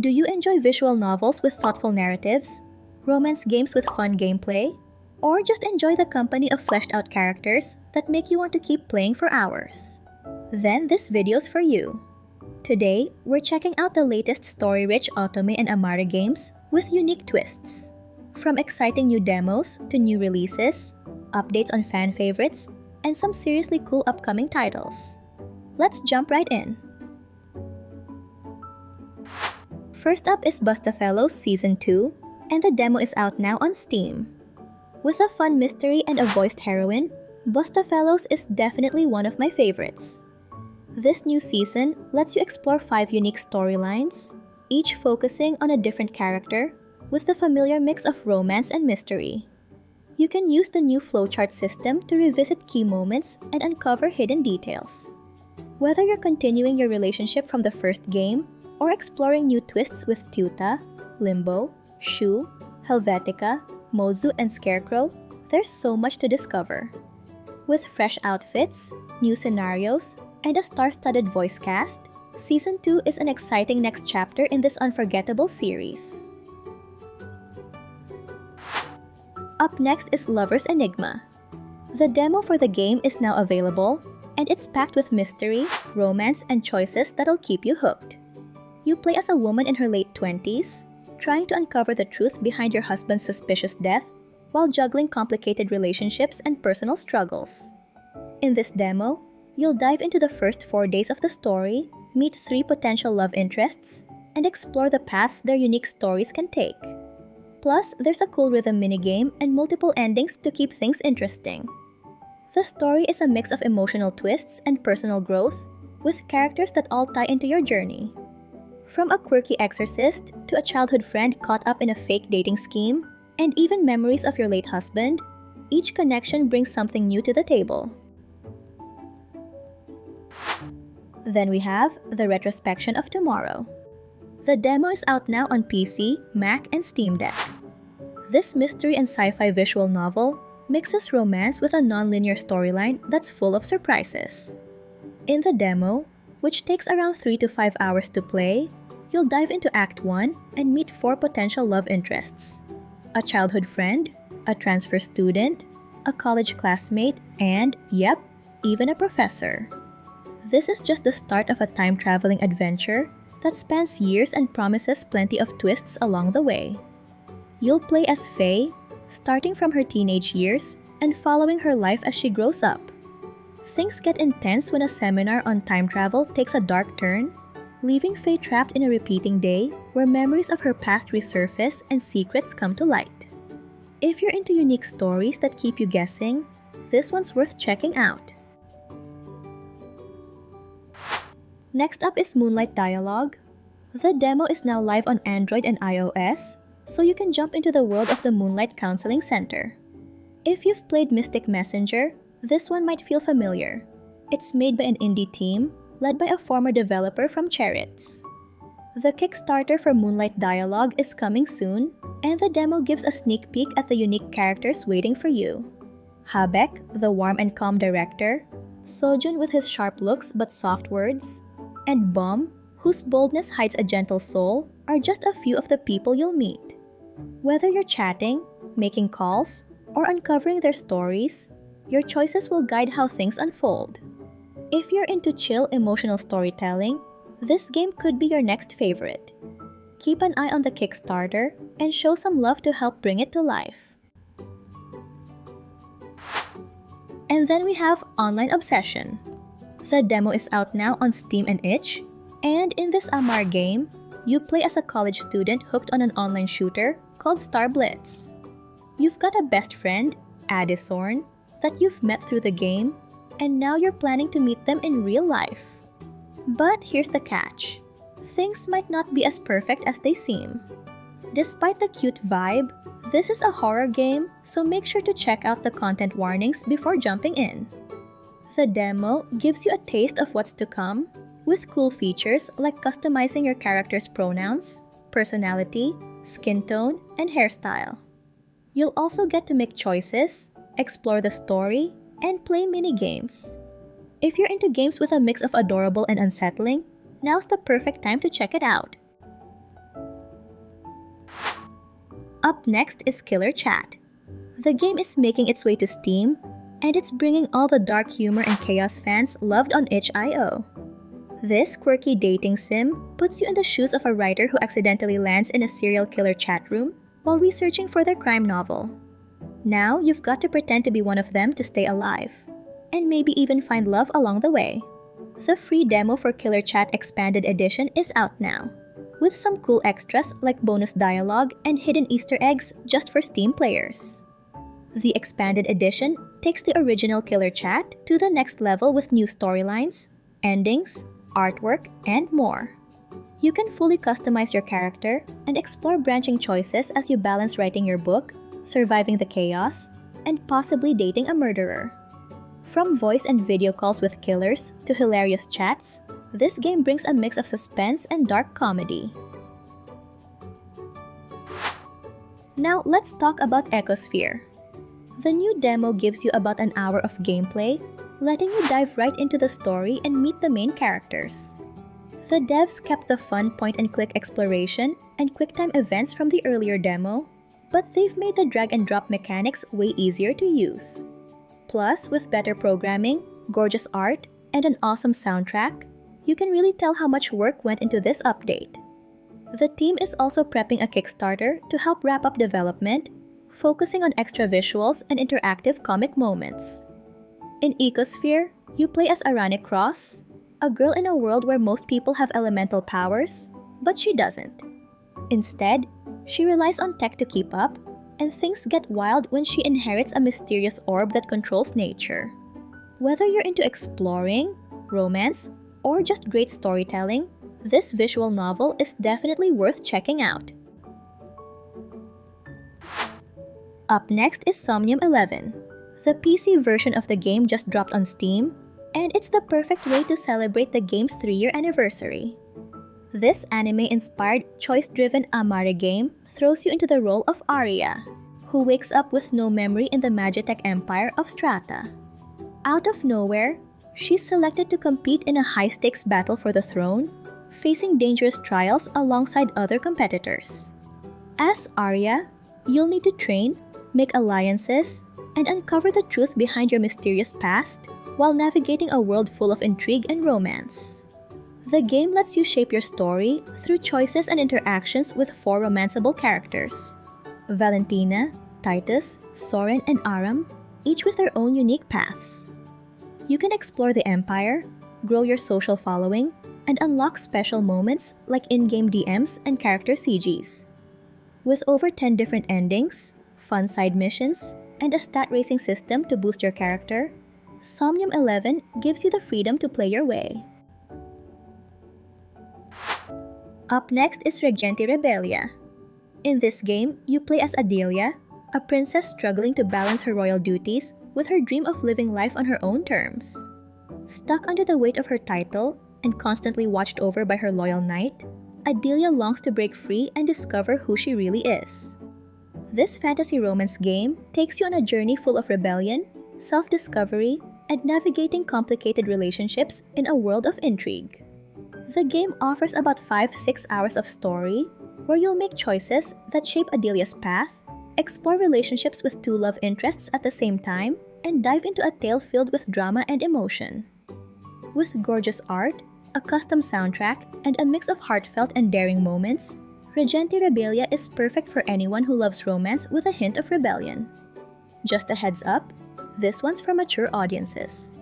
Do you enjoy visual novels with thoughtful narratives, romance games with fun gameplay, or just enjoy the company of fleshed-out characters that make you want to keep playing for hours? Then this video's for you. Today, we're checking out the latest story-rich Otome and Amare games with unique twists. From exciting new demos to new releases, updates on fan favorites, and some seriously cool upcoming titles. Let's jump right in. First up is BUSTAFELLOWS Season 2, and the demo is out now on Steam. With a fun mystery and a voiced heroine, BUSTAFELLOWS is definitely one of my favorites. This new season lets you explore 5 unique storylines, each focusing on a different character, with the familiar mix of romance and mystery. You can use the new flowchart system to revisit key moments and uncover hidden details. Whether you're continuing your relationship from the first game, or exploring new twists with Tyuta, Limbo, Shu, Helvetica, Mozu, and Scarecrow, there's so much to discover. With fresh outfits, new scenarios, and a star-studded voice cast, Season 2 is an exciting next chapter in this unforgettable series. Up next is Lover's Enigma. The demo for the game is now available, and it's packed with mystery, romance, and choices that'll keep you hooked. You play as a woman in her late 20s, trying to uncover the truth behind your husband's suspicious death while juggling complicated relationships and personal struggles. In this demo, you'll dive into the first 4 days of the story, meet 3 potential love interests, and explore the paths their unique stories can take. Plus, there's a cool rhythm minigame and multiple endings to keep things interesting. The story is a mix of emotional twists and personal growth, with characters that all tie into your journey. From a quirky exorcist to a childhood friend caught up in a fake dating scheme, and even memories of your late husband, each connection brings something new to the table. Then we have the Retrospection of Tomorrow. The demo is out now on PC, Mac, and Steam Deck. This mystery and sci-fi visual novel mixes romance with a non-linear storyline that's full of surprises. In the demo, which takes around 3 to 5 hours to play, you'll dive into Act 1 and meet 4 potential love interests: a childhood friend, a transfer student, a college classmate, and, yep, even a professor. This is just the start of a time-traveling adventure that spans years and promises plenty of twists along the way. You'll play as Faye, starting from her teenage years and following her life as she grows up. Things get intense when a seminar on time travel takes a dark turn, leaving Faye trapped in a repeating day where memories of her past resurface and secrets come to light. If you're into unique stories that keep you guessing, this one's worth checking out. Next up is Moonlight Dialogue. The demo is now live on Android and iOS, so you can jump into the world of the Moonlight Counseling Center. If you've played Mystic Messenger, this one might feel familiar. It's made by an indie team, led by a former developer from Chariots. The Kickstarter for Moonlight Dialogue is coming soon, and the demo gives a sneak peek at the unique characters waiting for you. Habek, the warm and calm director, Sojun with his sharp looks but soft words, and Bom, whose boldness hides a gentle soul, are just a few of the people you'll meet. Whether you're chatting, making calls, or uncovering their stories, your choices will guide how things unfold. If you're into chill, emotional storytelling, this game could be your next favorite. Keep an eye on the Kickstarter and show some love to help bring it to life. And then we have Online Obsession. The demo is out now on Steam and itch, and in this Amar game, you play as a college student hooked on an online shooter called Star Blitz. You've got a best friend, Addison, that you've met through the game, and now you're planning to meet them in real life. But here's the catch. Things might not be as perfect as they seem. Despite the cute vibe, this is a horror game, so make sure to check out the content warnings before jumping in. The demo gives you a taste of what's to come, with cool features like customizing your character's pronouns, personality, skin tone, and hairstyle. You'll also get to make choices, explore the story, and play mini-games. If you're into games with a mix of adorable and unsettling, now's the perfect time to check it out. Up next is Killer Chat. The game is making its way to Steam, and it's bringing all the dark humor and chaos fans loved on itch.io. This quirky dating sim puts you in the shoes of a writer who accidentally lands in a serial killer chat room while researching for their crime novel. Now you've got to pretend to be one of them to stay alive, and maybe even find love along the way. The free demo for Killer Chat Expanded Edition is out now, with some cool extras like bonus dialogue and hidden Easter eggs just for Steam players. The Expanded Edition takes the original Killer Chat to the next level with new storylines, endings, artwork, and more. You can fully customize your character and explore branching choices as you balance writing your book, surviving the chaos, and possibly dating a murderer. From voice and video calls with killers to hilarious chats, this game brings a mix of suspense and dark comedy. Now let's talk about Ecosphere. The new demo gives you about an hour of gameplay, letting you dive right into the story and meet the main characters. The devs kept the fun point-and-click exploration and quick-time events from the earlier demo, but they've made the drag-and-drop mechanics way easier to use. Plus, with better programming, gorgeous art, and an awesome soundtrack, you can really tell how much work went into this update. The team is also prepping a Kickstarter to help wrap up development, focusing on extra visuals and interactive comic moments. In Ecosphere, you play as Arane Cross, a girl in a world where most people have elemental powers, but she doesn't. Instead, she relies on tech to keep up, and things get wild when she inherits a mysterious orb that controls nature. Whether you're into exploring, romance, or just great storytelling, this visual novel is definitely worth checking out. Up next is Somnium 11. The PC version of the game just dropped on Steam, and it's the perfect way to celebrate the game's 3-year anniversary. This anime-inspired, choice-driven Amare game throws you into the role of Arya, who wakes up with no memory in the Magitech Empire of Strata. Out of nowhere, she's selected to compete in a high-stakes battle for the throne, facing dangerous trials alongside other competitors. As Arya, you'll need to train, make alliances, and uncover the truth behind your mysterious past while navigating a world full of intrigue and romance. The game lets you shape your story through choices and interactions with 4 romanceable characters: Valentina, Titus, Soren, and Aram, each with their own unique paths. You can explore the Empire, grow your social following, and unlock special moments like in-game DMs and character CGs. With over 10 different endings, fun side missions, and a stat racing system to boost your character, Somnium 11 gives you the freedom to play your way. Up next is Regenti Rebelia. In this game, you play as Adelia, a princess struggling to balance her royal duties with her dream of living life on her own terms. Stuck under the weight of her title and constantly watched over by her loyal knight, Adelia longs to break free and discover who she really is. This fantasy romance game takes you on a journey full of rebellion, self-discovery, and navigating complicated relationships in a world of intrigue. The game offers about 5-6 hours of story, where you'll make choices that shape Adelia's path, explore relationships with 2 love interests at the same time, and dive into a tale filled with drama and emotion. With gorgeous art, a custom soundtrack, and a mix of heartfelt and daring moments, Regenti Rebelia is perfect for anyone who loves romance with a hint of rebellion. Just a heads up, this one's for mature audiences.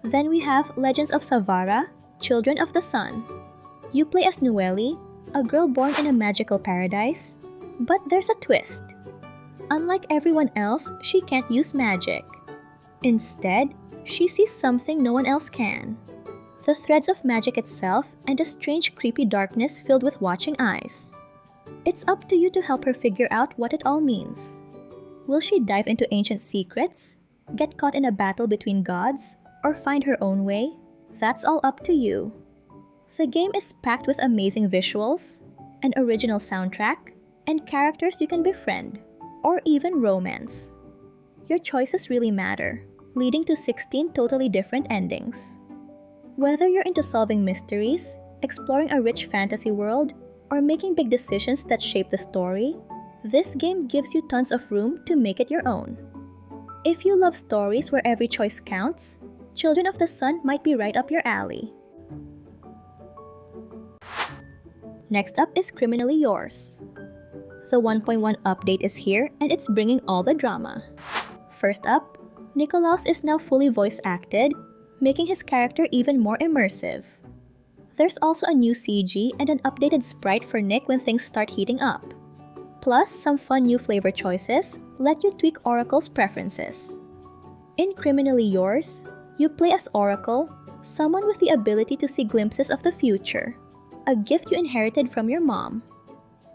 Then we have Legends of Savvarah, Children of the Sun. You play as Nueli, a girl born in a magical paradise, but there's a twist. Unlike everyone else, she can't use magic. Instead, she sees something no one else can: the threads of magic itself and a strange creepy darkness filled with watching eyes. It's up to you to help her figure out what it all means. Will she dive into ancient secrets, get caught in a battle between gods, or find her own way? That's all up to you. The game is packed with amazing visuals, an original soundtrack, and characters you can befriend, or even romance. Your choices really matter, leading to 16 totally different endings. Whether you're into solving mysteries, exploring a rich fantasy world, or making big decisions that shape the story, this game gives you tons of room to make it your own. If you love stories where every choice counts, Children of the Sun might be right up your alley. Next up is Criminally Yours. The 1.1 update is here and it's bringing all the drama. First up, Nikolaos is now fully voice acted, making his character even more immersive. There's also a new CG and an updated sprite for Nick when things start heating up. Plus, some fun new flavor choices let you tweak Oracle's preferences. In Criminally Yours, you play as Oracle, someone with the ability to see glimpses of the future, a gift you inherited from your mom.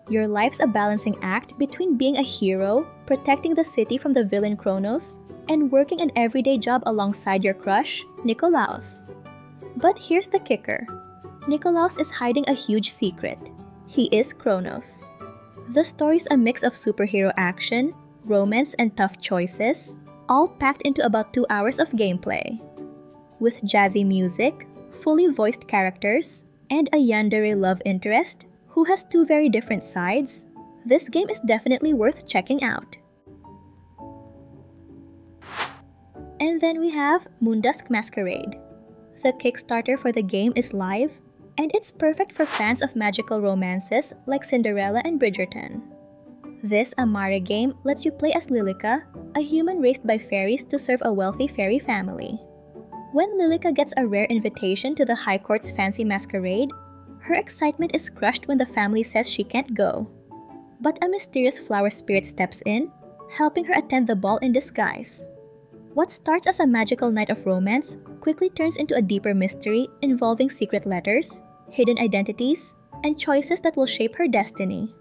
Your life's a balancing act between being a hero, protecting the city from the villain Kronos, and working an everyday job alongside your crush, Nikolaos. But here's the kicker. Nikolaos is hiding a huge secret. He is Kronos. The story's a mix of superhero action, romance, and tough choices, all packed into about 2 hours of gameplay. With jazzy music, fully voiced characters, and a yandere love interest who has 2 very different sides, this game is definitely worth checking out. And then we have Moondusk Masquerade. The Kickstarter for the game is live, and it's perfect for fans of magical romances like Cinderella and Bridgerton. This Amare game lets you play as Lilica, a human raised by fairies to serve a wealthy fairy family. When Lilica gets a rare invitation to the High Court's fancy masquerade, her excitement is crushed when the family says she can't go. But a mysterious flower spirit steps in, helping her attend the ball in disguise. What starts as a magical night of romance quickly turns into a deeper mystery involving secret letters, hidden identities, and choices that will shape her destiny.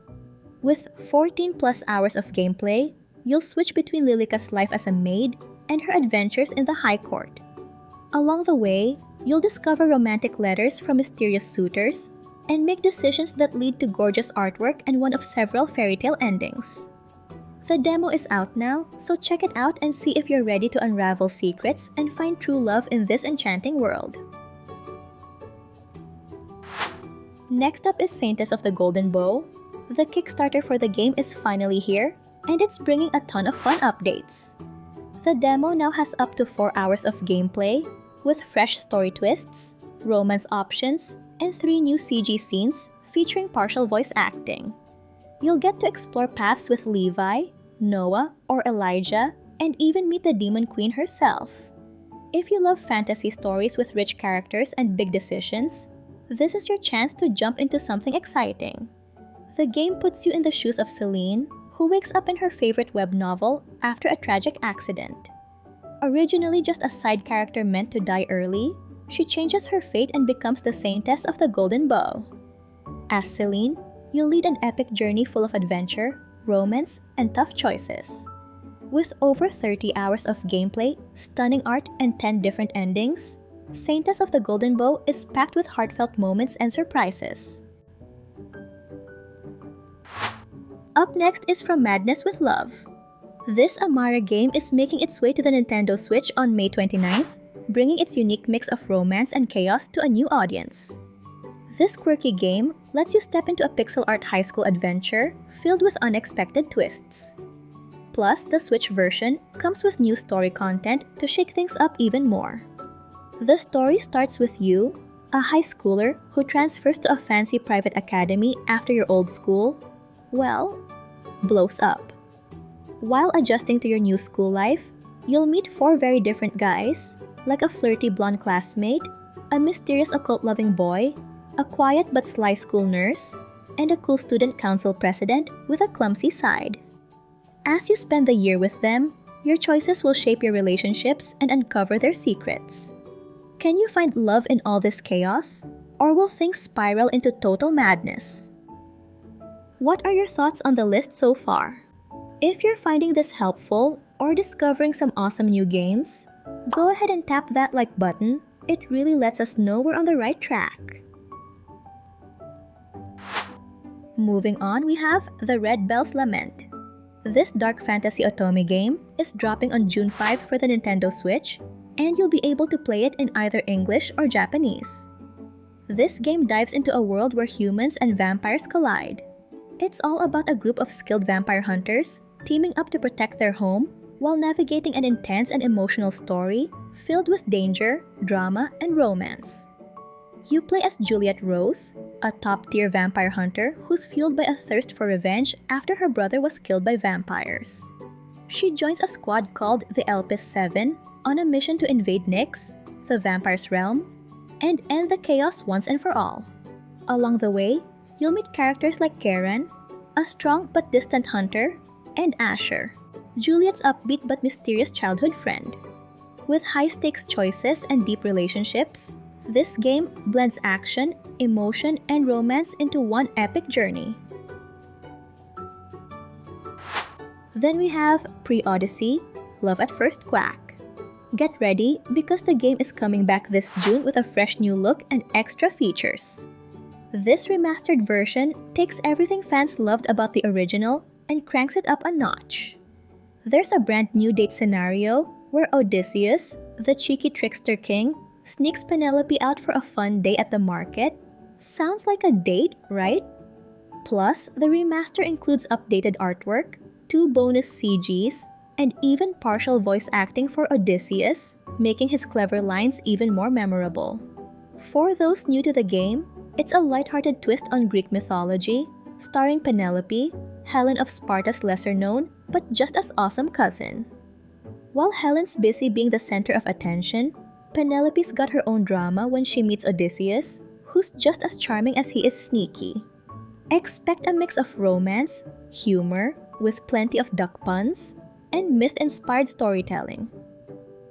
With 14 plus hours of gameplay, you'll switch between Lilica's life as a maid and her adventures in the High Court. Along the way, you'll discover romantic letters from mysterious suitors and make decisions that lead to gorgeous artwork and one of several fairy tale endings. The demo is out now, so check it out and see if you're ready to unravel secrets and find true love in this enchanting world. Next up is Saintess of the Golden Bow. The Kickstarter for the game is finally here, and it's bringing a ton of fun updates. The demo now has up to 4 hours of gameplay, with fresh story twists, romance options, and 3 new CG scenes featuring partial voice acting. You'll get to explore paths with Levi, Noah, or Elijah, and even meet the Demon Queen herself. If you love fantasy stories with rich characters and big decisions, this is your chance to jump into something exciting. The game puts you in the shoes of Celine, who wakes up in her favorite web novel after a tragic accident. Originally just a side character meant to die early, she changes her fate and becomes the Saintess of the Golden Bow. As Celine, you'll lead an epic journey full of adventure, romance, and tough choices. With over 30 hours of gameplay, stunning art, and 10 different endings, Saintess of the Golden Bow is packed with heartfelt moments and surprises. Up next is From Madness with Love. This Amara game is making its way to the Nintendo Switch on May 29th, bringing its unique mix of romance and chaos to a new audience. This quirky game lets you step into a pixel art high school adventure filled with unexpected twists. Plus, the Switch version comes with new story content to shake things up even more. The story starts with you, a high schooler who transfers to a fancy private academy after your old school, blows up. While adjusting to your new school life, you'll meet 4 very different guys, like a flirty blonde classmate, a mysterious occult-loving boy, a quiet but sly school nurse, and a cool student council president with a clumsy side. As you spend the year with them, your choices will shape your relationships and uncover their secrets. Can you find love in all this chaos? Or will things spiral into total madness? What are your thoughts on the list so far? If you're finding this helpful or discovering some awesome new games, go ahead and tap that like button. It really lets us know we're on the right track. Moving on, we have The Red Bell's Lament. This dark fantasy otome game is dropping on June 5 for the Nintendo Switch, and you'll be able to play it in either English or Japanese. This game dives into a world where humans and vampires collide. It's all about a group of skilled vampire hunters teaming up to protect their home while navigating an intense and emotional story filled with danger, drama, and romance. You play as Juliet Rose, a top-tier vampire hunter who's fueled by a thirst for revenge after her brother was killed by vampires. She joins a squad called the Elpis 7 on a mission to invade Nyx, the vampire's realm, and end the chaos once and for all. Along the way, you'll meet characters like Karen, a strong but distant hunter, and Asher, Juliet's upbeat but mysterious childhood friend. With high-stakes choices and deep relationships, this game blends action, emotion, and romance into one epic journey. Then we have Pre-Odyssey, Love at First Quack. Get ready because the game is coming back this June with a fresh new look and extra features. This remastered version takes everything fans loved about the original and cranks it up a notch. There's a brand new date scenario where Odysseus, the cheeky trickster king, sneaks Penelope out for a fun day at the market. Sounds like a date, right? Plus, the remaster includes updated artwork, 2 bonus CGs, and even partial voice acting for Odysseus, making his clever lines even more memorable. For those new to the game, it's a lighthearted twist on Greek mythology, starring Penelope, Helen of Sparta's lesser-known but just as awesome cousin. While Helen's busy being the center of attention, Penelope's got her own drama when she meets Odysseus, who's just as charming as he is sneaky. Expect a mix of romance, humor, with plenty of duck puns, and myth-inspired storytelling.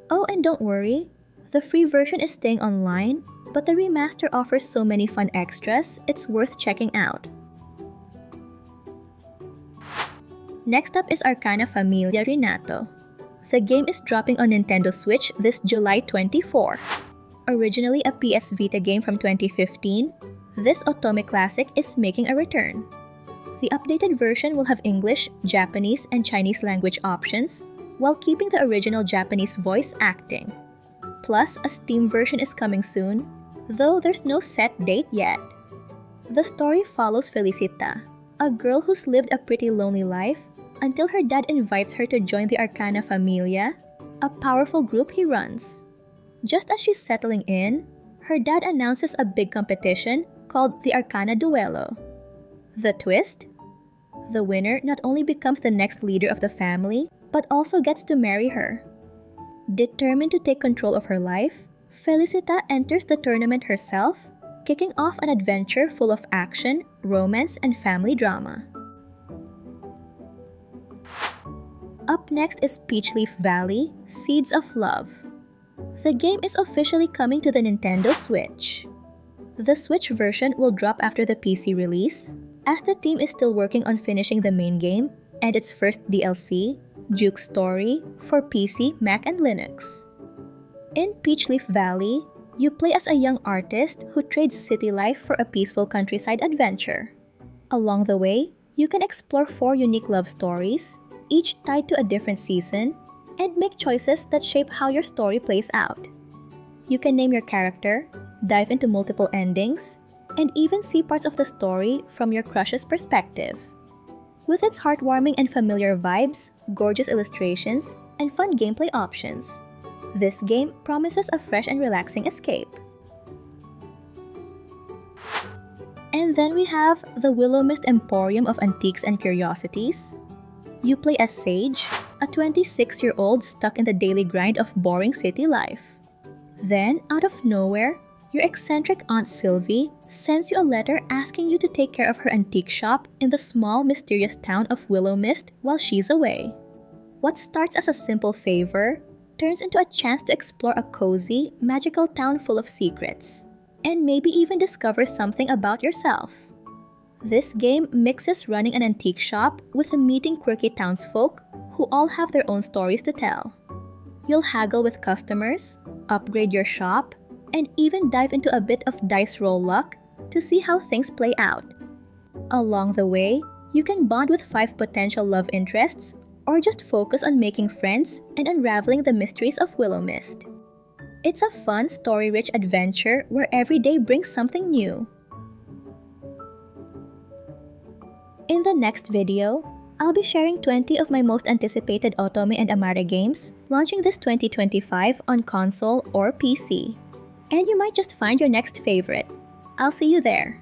Oh, and don't worry, the free version is staying online, but the remaster offers so many fun extras, it's worth checking out. Next up is Arcana Famiglia Rinato. The game is dropping on Nintendo Switch this July 24. Originally a PS Vita game from 2015, this Otome classic is making a return. The updated version will have English, Japanese, and Chinese language options, while keeping the original Japanese voice acting. Plus, a Steam version is coming soon, though there's no set date yet. The story follows Felicita, a girl who's lived a pretty lonely life until her dad invites her to join the Arcana Famiglia, a powerful group he runs. Just as she's settling in, her dad announces a big competition called the Arcana Duelo. The twist? The winner not only becomes the next leader of the family, but also gets to marry her. Determined to take control of her life, Felicita enters the tournament herself, kicking off an adventure full of action, romance, and family drama. Up next is Peachleaf Valley, Seeds of Love. The game is officially coming to the Nintendo Switch. The Switch version will drop after the PC release, as the team is still working on finishing the main game and its first DLC, Duke's Story, for PC, Mac, and Linux. In Peachleaf Valley, you play as a young artist who trades city life for a peaceful countryside adventure. Along the way, you can explore 4 unique love stories, each tied to a different season, and make choices that shape how your story plays out. You can name your character, dive into multiple endings, and even see parts of the story from your crush's perspective. With its heartwarming and familiar vibes, gorgeous illustrations, and fun gameplay options, this game promises a fresh and relaxing escape. And then we have the Willowmist Emporium of Antiques and Curiosities. You play as Sage, a 26-year-old stuck in the daily grind of boring city life. Then, out of nowhere, your eccentric Aunt Sylvie sends you a letter asking you to take care of her antique shop in the small, mysterious town of Willowmist while she's away. What starts as a simple favor turns into a chance to explore a cozy, magical town full of secrets, and maybe even discover something about yourself. This game mixes running an antique shop with meeting quirky townsfolk who all have their own stories to tell. You'll haggle with customers, upgrade your shop, and even dive into a bit of dice roll luck to see how things play out. Along the way, you can bond with 5 potential love interests or just focus on making friends and unraveling the mysteries of Willowmist. It's a fun, story-rich adventure where every day brings something new. In the next video, I'll be sharing 20 of my most anticipated Otome and Amare games launching this 2025 on console or PC. And you might just find your next favorite. I'll see you there.